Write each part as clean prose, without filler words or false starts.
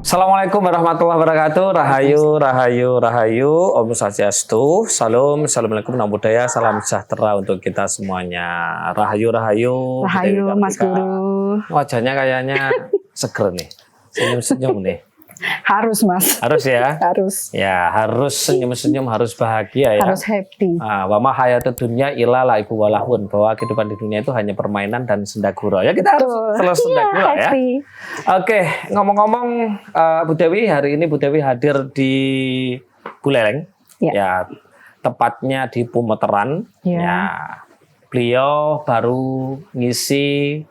Assalamualaikum warahmatullahi wabarakatuh. Rahayu, rahayu, rahayu. Om Swastiastu. Salam, assalamualaikum, namo buddhaya, salam sejahtera untuk kita semuanya. Rahayu, rahayu. Rahayu, Mas Guru. Wajahnya kayaknya seger nih, senyum-senyum nih. Harus, Mas. Harus ya. Harus. Ya, harus senyum-senyum, harus bahagia ya. Harus happy. Wa ma hayatud dunya illa laibu wa lahun, bahwa kehidupan di dunia itu hanya permainan dan senda gurau. Ya kita harus selalu senda gurau ya. Oke, ngomong-ngomong Bu Dewi, hari ini Bu Dewi hadir di Buleleng. Ya, tepatnya di Pumeteran. Ya, beliau baru ngisi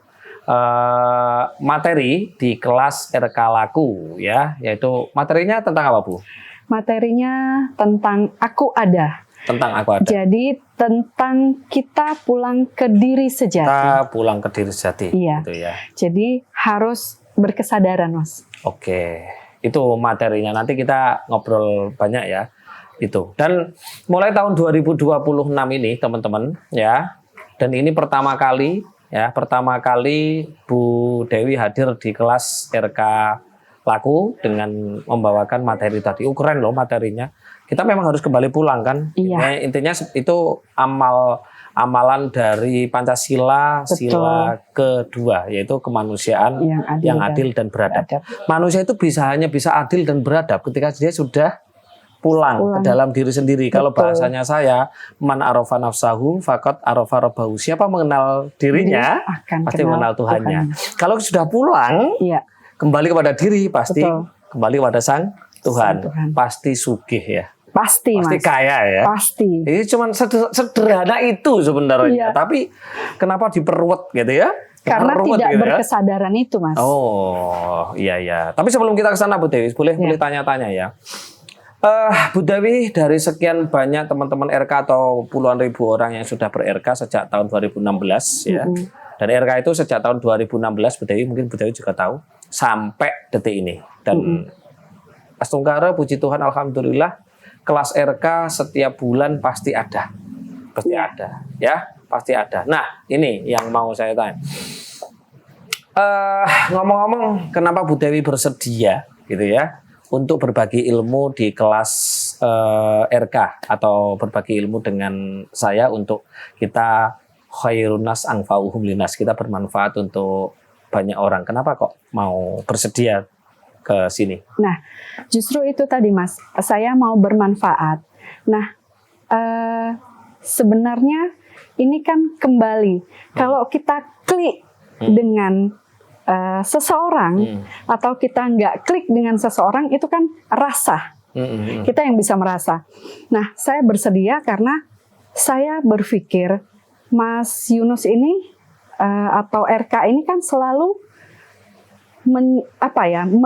materi di kelas RK Laku ya, yaitu materinya tentang apa Bu? Materinya tentang aku ada. Tentang aku ada. Jadi tentang kita pulang ke diri sejati. Kita pulang ke diri sejati. Iya. Gitu ya. Jadi harus berkesadaran, Mas. Oke, itu materinya. Nanti kita ngobrol banyak ya. Itu. Dan mulai tahun 2026 ini teman-teman ya. Dan ini pertama kali Bu Dewi hadir di kelas RK Laku dengan membawakan materi tadi. Keren loh materinya. Kita memang harus kembali pulang kan. Iya. Intinya itu amalan dari Pancasila, sila kedua, yaitu kemanusiaan yang adil dan beradab. Manusia itu hanya bisa adil dan beradab ketika dia sudah pulang ke dalam diri sendiri. Kalau bahasanya saya, man arafa nafsahu faqad arafa rabbahu. Siapa mengenal dirinya, pasti mengenal Tuhannya. Kalau sudah pulang, kembali kepada diri, pasti kembali kepada Sang Tuhan. Pasti sugih ya. Pasti Mas. Kaya ya. Pasti. Ini cuma sederhana itu sebenarnya. Tapi kenapa diperwet gitu ya? Karena tidak gitu berkesadaran itu, Mas. Oh, iya. Tapi sebelum kita ke sana Bu Dewi, boleh tanya-tanya ya. Bu Dewi, dari sekian banyak teman-teman RK atau puluhan ribu orang yang sudah ber-RK sejak tahun 2016 ya. Dan RK itu sejak tahun 2016 Bu Dewi, mungkin Bu Dewi juga tahu, sampai detik ini. Dan Astungkara, puji Tuhan, alhamdulillah, kelas RK setiap bulan pasti ada. Pasti ada ya, pasti ada. Nah, ini yang mau saya tanya. Ngomong-ngomong, kenapa Bu Dewi bersedia gitu ya untuk berbagi ilmu di kelas RK atau berbagi ilmu dengan saya untuk kita khairunas anfa'uhum linas, kita bermanfaat untuk banyak orang. Kenapa kok mau bersedia ke sini? Nah, justru itu tadi Mas, saya mau bermanfaat. Nah, sebenarnya ini kan kembali kalau kita klik dengan seseorang atau kita nggak klik dengan seseorang, itu kan rasa. Kita yang bisa merasa. Nah, saya bersedia karena saya berpikir Mas Yunus ini atau RK ini kan selalu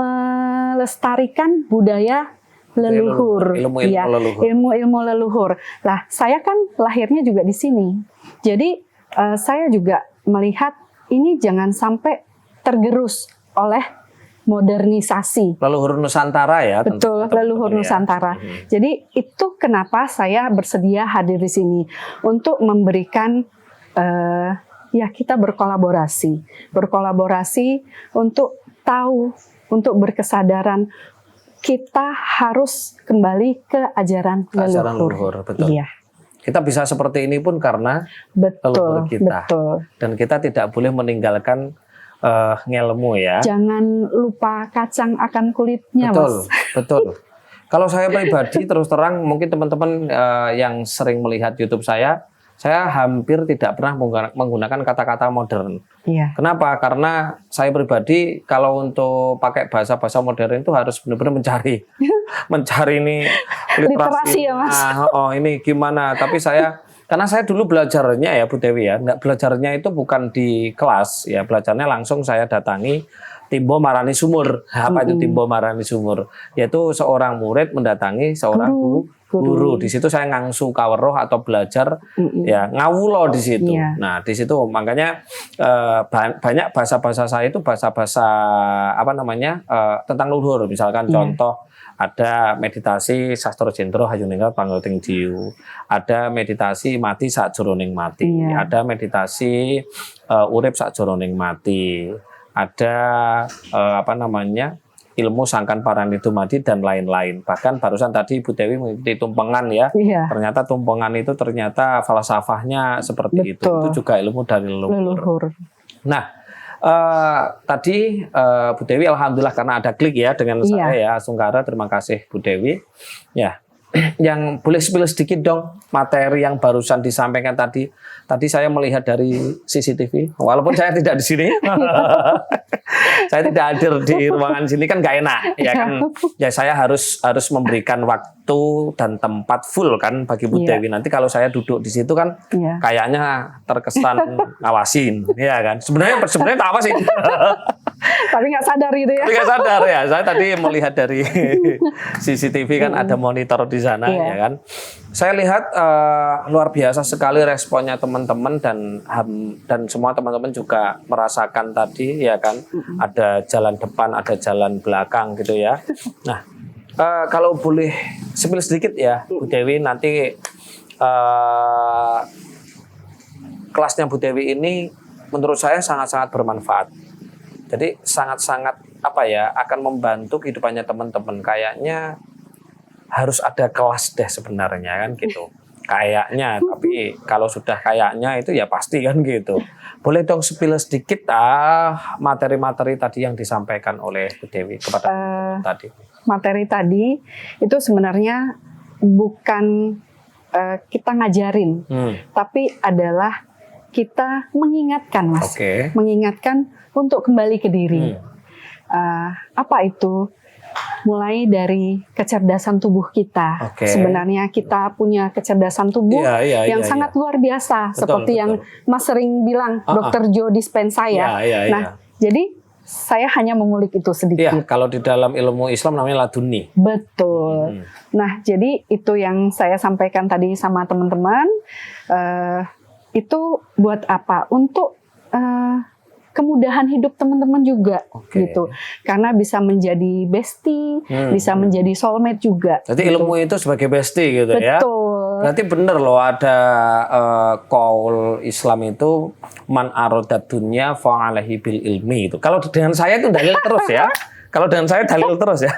melestarikan budaya leluhur, ilmu leluhur. Lah, saya kan lahirnya juga di sini. Jadi saya juga melihat ini jangan sampai tergerus oleh modernisasi. Leluhur Nusantara ya. Betul, leluhur Nusantara. Jadi itu kenapa saya bersedia hadir di sini untuk memberikan kita berkolaborasi untuk tahu, untuk berkesadaran kita harus kembali ke ajaran leluhur. Betul. Iya. Kita bisa seperti ini pun karena leluhur kita. Betul. Dan kita tidak boleh meninggalkan ngelmu ya. Jangan lupa kacang akan kulitnya, Mas. Betul. Kalau saya pribadi terus terang, mungkin teman-teman yang sering melihat YouTube saya hampir tidak pernah menggunakan kata-kata modern. Iya. Kenapa? Karena saya pribadi kalau untuk pakai bahasa-bahasa modern itu harus benar-benar mencari ini literasi ya Mas. Ini gimana? Tapi karena saya dulu belajarnya ya Bu Dewi ya, belajarnya itu bukan di kelas ya, belajarnya langsung saya datangi Timbo Marani Sumur. Apa itu Timbo Marani Sumur? Yaitu seorang murid mendatangi seorang guru. Di situ saya ngangsu kaweruh atau belajar ya ngawulo di situ. Nah, di situ makanya banyak bahasa-bahasa saya itu bahasa-bahasa tentang luhur. Misalkan contoh ada meditasi Sastro Jendro Hayuningrat Panggoting Diu, ada meditasi mati sakjroning mati, ada meditasi urip sakjroning mati, ada ilmu sangkan paranidumadi dan lain-lain. Bahkan barusan tadi Ibu Dewi mengikuti tumpengan ya. Iya. Ternyata tumpengan itu ternyata falsafahnya seperti itu. Itu juga ilmu dari leluhur. Nah, tadi Bu Dewi alhamdulillah karena ada klik ya dengan saya ya, Sungkara, terima kasih Bu Dewi. Ya. Yang boleh spill sedikit dong materi yang barusan disampaikan tadi. Tadi saya melihat dari CCTV, walaupun saya tidak di sini, saya tidak hadir di ruangan sini kan nggak enak, ya kan? Ya saya harus memberikan waktu dan tempat full kan bagi Bu Dewi. Nanti kalau saya duduk di situ kan, kayaknya terkesan ngawasin, ya kan? Sebenarnya tak awasin. Tapi nggak sadar gitu ya. Tapi nggak sadar ya. Saya tadi melihat dari CCTV kan ada monitor di sana ya kan. Saya lihat luar biasa sekali responnya teman-teman dan semua teman-teman juga merasakan tadi ya kan. Ada jalan depan, ada jalan belakang gitu ya. Nah, kalau boleh spill sedikit ya Bu Dewi, nanti kelasnya Bu Dewi ini menurut saya sangat-sangat bermanfaat. Jadi sangat-sangat akan membantu kehidupannya teman-teman. Kayaknya harus ada kelas deh sebenarnya kan gitu. Kayaknya, tapi kalau sudah kayaknya itu ya pasti kan gitu. Boleh dong spill sedikit materi-materi tadi yang disampaikan oleh Bu Dewi kepada tadi. Materi tadi itu sebenarnya bukan kita ngajarin, tapi adalah kita mengingatkan, Mas. Mengingatkan untuk kembali ke diri. Apa itu? Mulai dari kecerdasan tubuh kita. Sebenarnya kita punya kecerdasan tubuh yang sangat luar biasa. Seperti yang Mas sering bilang, Dr. Joe Dispenza ya. Nah, jadi saya hanya mengulik itu sedikit. Ya, kalau di dalam ilmu Islam namanya laduni. Betul. Nah, jadi itu yang saya sampaikan tadi sama teman-teman. Itu buat apa? Untuk kemudahan hidup teman-teman juga gitu. Karena bisa menjadi bestie, bisa menjadi soulmate juga. Jadi gitu. Ilmu itu sebagai bestie gitu. Betul. Ya. Berarti bener loh ada qaul Islam itu man arodat dunya fa'alaihi bil ilmi itu. Kalau dengan saya itu dalil terus ya. Kalau dengan saya dalil terus ya.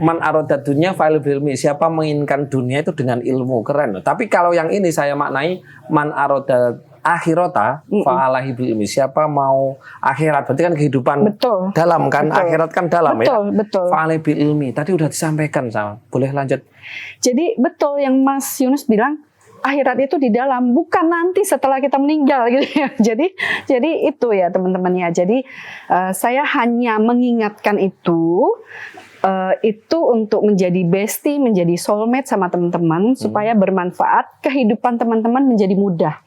Man arodat dunya fa'alaihi bil ilmi. Siapa menginginkan dunia itu dengan ilmu, keren. Tapi kalau yang ini saya maknai man arodat akhirata fa'alahi bil ilmi. Siapa mau akhirat berarti kan kehidupan dalam kan. Akhirat kan dalam ya. Fa'alahi bil ilmi. Tadi udah disampaikan sama. Boleh lanjut. Jadi betul yang Mas Yunus bilang, akhirat itu di dalam, bukan nanti setelah kita meninggal gitu ya. Jadi itu ya teman-teman ya. Jadi saya hanya mengingatkan itu untuk menjadi bestie, menjadi soulmate sama teman-teman supaya bermanfaat, kehidupan teman-teman menjadi mudah.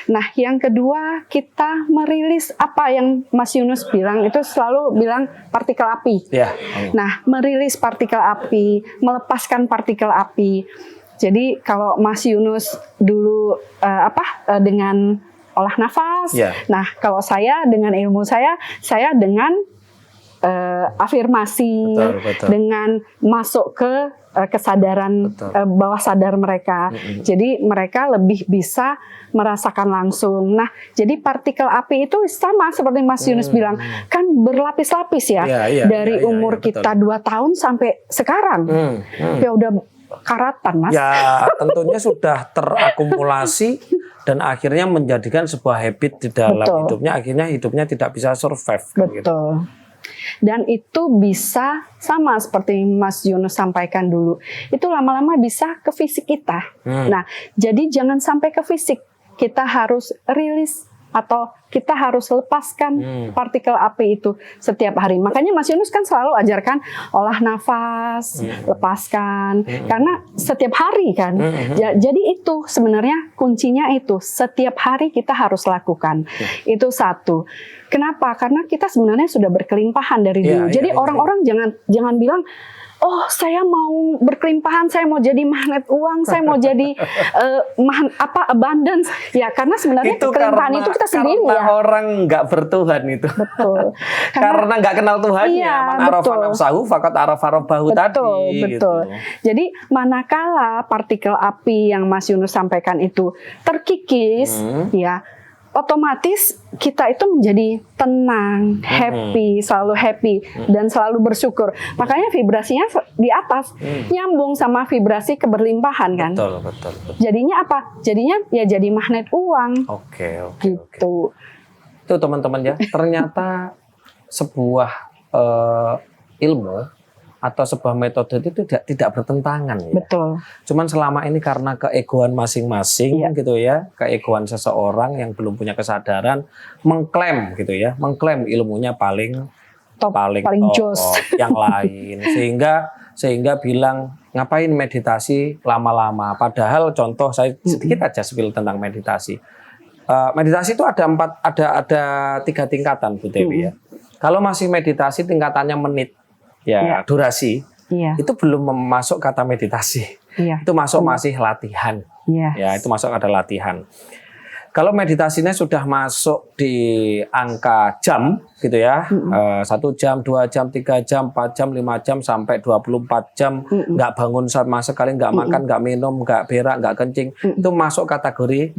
Nah, yang kedua kita merilis apa yang Mas Yunus bilang, itu selalu bilang partikel api. Nah, merilis partikel api, melepaskan partikel api. Jadi kalau Mas Yunus dulu dengan olah nafas. Nah, kalau saya dengan ilmu saya dengan afirmasi, dengan masuk ke kesadaran bawah sadar mereka. Jadi mereka lebih bisa merasakan langsung. Nah, jadi partikel api itu sama seperti Mas Yunus bilang, kan berlapis-lapis ya. Dari umur kita 2 tahun sampai sekarang. Ya udah karatan, Mas. Ya, tentunya sudah terakumulasi dan akhirnya menjadikan sebuah habit di dalam hidupnya. Akhirnya hidupnya tidak bisa survive. Betul. Gitu. Dan itu bisa sama seperti Mas Yunus sampaikan dulu. Itu lama-lama bisa ke fisik kita. Nah, jadi jangan sampai ke fisik. Kita harus rilis atau kita harus lepaskan partikel api itu setiap hari. Makanya Mas Yunus kan selalu ajarkan olah nafas, lepaskan. Karena setiap hari kan. Jadi itu sebenarnya kuncinya itu. Setiap hari kita harus lakukan. Itu satu. Kenapa? Karena kita sebenarnya sudah berkelimpahan dari dulu. Jadi orang-orang jangan bilang, oh saya mau berkelimpahan, saya mau jadi magnet uang, saya mau jadi abundance. Ya karena sebenarnya itu kelimpahan itu kita sendiri ya. Karena orang nggak bertuhan itu. Betul. Karena nggak kenal Tuhannya. Man arafa nafsahu faqad arafa rabbahu tadi. Betul. Jadi manakala partikel api yang Mas Yunus sampaikan itu terkikis, ya otomatis kita itu menjadi tenang, happy, selalu happy, dan selalu bersyukur. Makanya vibrasinya di atas, nyambung sama vibrasi keberlimpahan kan. Betul. Jadinya apa? Jadinya ya jadi magnet uang. Oke. Gitu. Itu teman-teman ya, ternyata sebuah ilmu atau sebuah metode itu tidak bertentangan ya. Betul. Cuman selama ini karena keegoan masing-masing gitu ya, keegoan seseorang yang belum punya kesadaran mengklaim gitu ya, mengklaim ilmunya paling Top, paling top jos. yang lain sehingga bilang ngapain meditasi lama-lama. Padahal contoh saya sedikit aja spill tentang meditasi. Meditasi itu ada 3 tingkatan Bu Dewi ya. Kalau masih meditasi tingkatannya menit. Durasi itu belum masuk kata meditasi, itu masuk masih latihan, ya itu masuk ada latihan. Kalau meditasinya sudah masuk di angka jam, gitu ya, 1 jam, 2 jam, 3 jam, 4 jam, 5 jam sampai 24 jam, nggak bangun sama sekali, nggak makan, nggak minum, nggak berak, nggak kencing, itu masuk kategori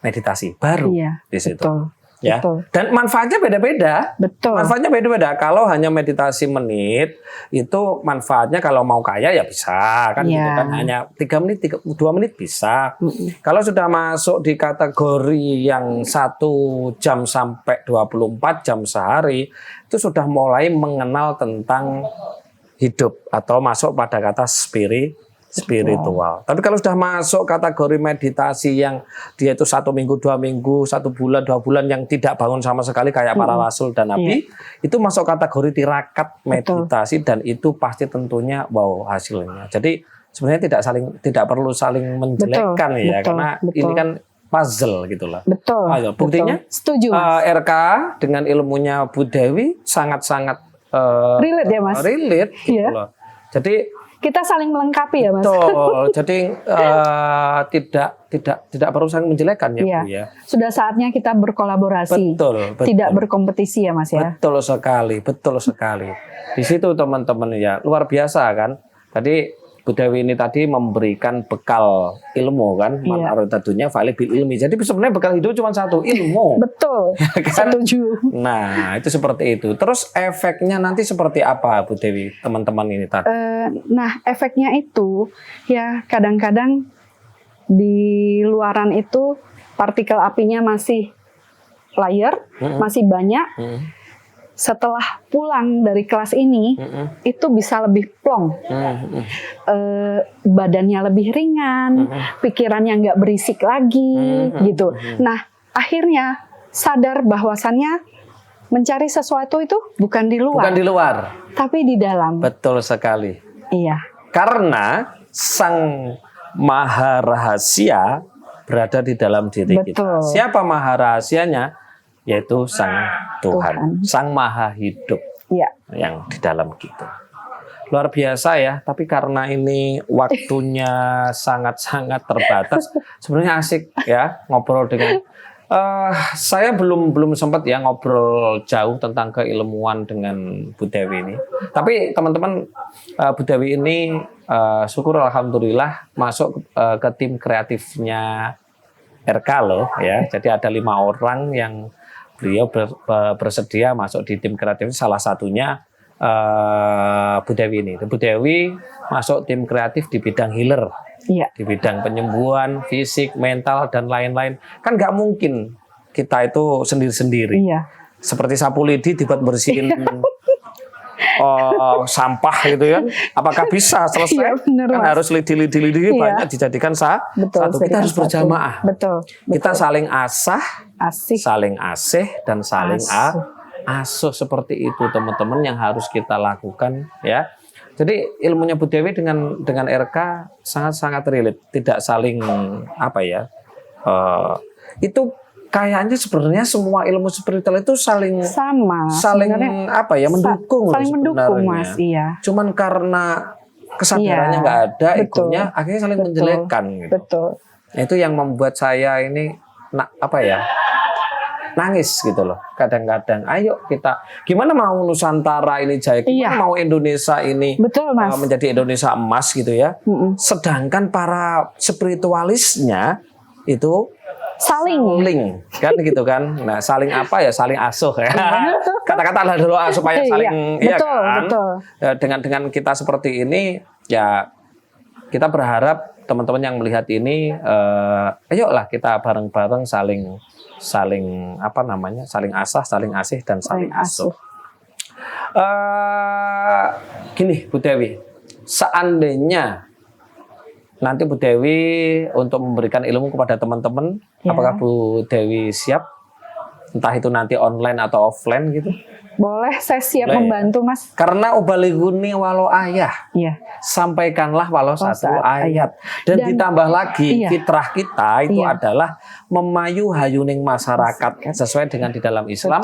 meditasi baru di situ. Betul. Ya, betul. Dan manfaatnya beda-beda. Betul. Manfaatnya beda-beda. Kalau hanya meditasi menit, itu manfaatnya kalau mau kaya ya bisa kan, gitu kan. Hanya 3 menit, 2 menit bisa. Kalau sudah masuk di kategori yang 1 jam sampai 24 jam sehari, itu sudah mulai mengenal tentang hidup atau masuk pada kata spiritual. Tapi kalau sudah masuk kategori meditasi yang dia itu 1 minggu, 2 minggu, 1 bulan, 2 bulan yang tidak bangun sama sekali kayak para rasul dan nabi, itu masuk kategori tirakat meditasi. Dan itu pasti tentunya hasilnya. Jadi sebenarnya tidak perlu saling menjelekkan karena ini kan puzzle gitulah. Betul. Ayo, buktinya setuju. RK dengan ilmunya Bu Dewi sangat-sangat relate ya Mas. Relate gitu loh. Jadi kita saling melengkapi ya Mas. Betul. Jadi tidak perlu saling menjelekkan ya Bu ya. Sudah saatnya kita berkolaborasi. Betul. Tidak berkompetisi ya Mas ya. Betul sekali. Di situ teman-teman ya luar biasa kan. Tadi Bu Dewi ini tadi memberikan bekal ilmu kan, man aradadunya fa'ali bil ilmi. Jadi sebenarnya bekal hidup cuma 1, ilmu. Betul. Kan? Setuju. Nah, itu seperti itu. Terus efeknya nanti seperti apa Bu Dewi, teman-teman ini tadi? Nah, efeknya itu ya kadang-kadang di luaran itu partikel apinya masih layer, masih banyak. Setelah pulang dari kelas ini, itu bisa lebih plong, badannya lebih ringan, pikirannya nggak berisik lagi, gitu. Nah, akhirnya sadar bahwasannya mencari sesuatu itu bukan di luar, tapi di dalam. Betul sekali. Iya. Karena Sang Maha Rahasia berada di dalam diri kita. Siapa Maha Rahasianya? Yaitu Sang Tuhan, Sang Maha Hidup yang di dalam kita. Luar biasa ya, tapi karena ini waktunya sangat-sangat terbatas, sebenarnya asik ya ngobrol dengan saya belum sempat ya ngobrol jauh tentang keilmuan dengan Bu Dewi ini. Tapi teman-teman, Bu Dewi ini syukur alhamdulillah masuk ke tim kreatifnya RK loh ya. Jadi ada 5 orang yang beliau bersedia masuk di tim kreatif. Salah satunya Bu Dewi ini. Bu Dewi masuk tim kreatif di bidang healer, di bidang penyembuhan fisik, mental dan lain-lain. Kan nggak mungkin kita itu sendiri-sendiri. Seperti sapu lidi dibuat bersihin sampah gitu kan, apakah bisa selesai? Kan harus lidi banyak dijadikan satu. Kita harus berjamaah. Kita saling saling asih dan saling asuh seperti itu teman-teman yang harus kita lakukan ya. Jadi ilmunya Bu Dewi dengan RK sangat-sangat relate, tidak saling itu kayaknya sebenarnya semua ilmu spiritual itu saling mendukung saling mendukung Mas. Cuman karena kesadarannya nggak ada, egonya akhirnya saling menjelekkan gitu. Itu yang membuat saya ini nangis gitu loh kadang-kadang. Ayo kita gimana mau Nusantara ini jaya, gimana mau Indonesia ini menjadi Indonesia emas gitu ya. Sedangkan para spiritualisnya itu saling kan gitu kan. Nah, saling apa ya? Saling asuh ya. Kata-kata dulu supaya saling betul, kan. Betul. Dengan kita seperti ini ya kita berharap teman-teman yang melihat ini ayolah kita bareng-bareng saling apa namanya? Saling asah, saling asih dan saling asuh. Gini Bu Dewi, seandainya nanti Bu Dewi untuk memberikan ilmu kepada teman-teman, apakah Bu Dewi siap? Entah itu nanti online atau offline gitu? Boleh, saya siap membantu Mas. Karena ubalighuni walau ayah, sampaikanlah walau satu ayat. Dan ditambah lagi fitrah kita itu adalah memayu hayuning masyarakat sesuai dengan di dalam Islam.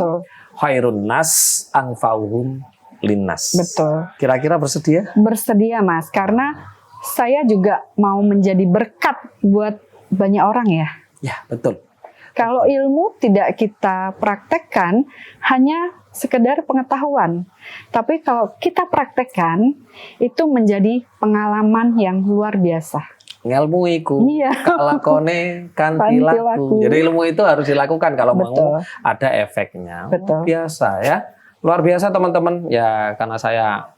Khairun nas anfa'uhum linnas. Betul. Kira-kira bersedia? Bersedia Mas, karena saya juga mau menjadi berkat buat banyak orang ya. Ya, betul. Kalau ilmu tidak kita praktekkan, hanya sekedar pengetahuan. Tapi kalau kita praktekkan, itu menjadi pengalaman yang luar biasa. Ngelmu iku, kalakone kanthi laku. Jadi ilmu itu harus dilakukan kalau mau ada efeknya. Biasa ya. Luar biasa teman-teman. Ya karena saya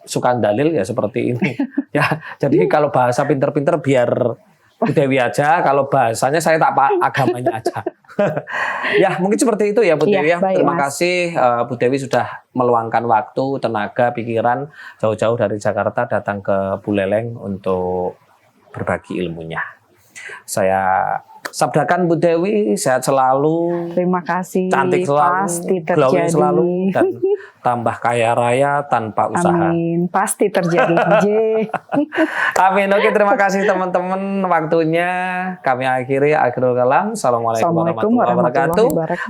suka dalil ya seperti ini. Ya, jadi kalau bahasa pinter-pinter biar Bu Dewi aja, kalau bahasanya saya tak agamanya aja. Ya, mungkin seperti itu ya Bu Dewi ya. Terima kasih Bu Dewi sudah meluangkan waktu, tenaga, pikiran jauh-jauh dari Jakarta datang ke Buleleng untuk berbagi ilmunya. Saya sabdakan Bu Dewi sehat selalu. Terima kasih. Cantik selalu, pasti terjadi selalu dan tambah kaya raya tanpa usaha. Amin. Pasti terjadi. Amin. Oke, terima kasih teman-teman waktunya. Kami akhiri akhirul kalam. Assalamualaikum warahmatullahi wabarakatuh.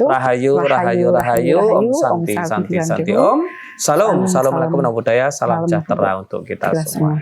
Rahayu, rahayu, rahayu. Om santi, santi, santi. Om. Salam, assalamualaikum warahmatullahi wabarakatuh. Salam sejahtera untuk kita semua.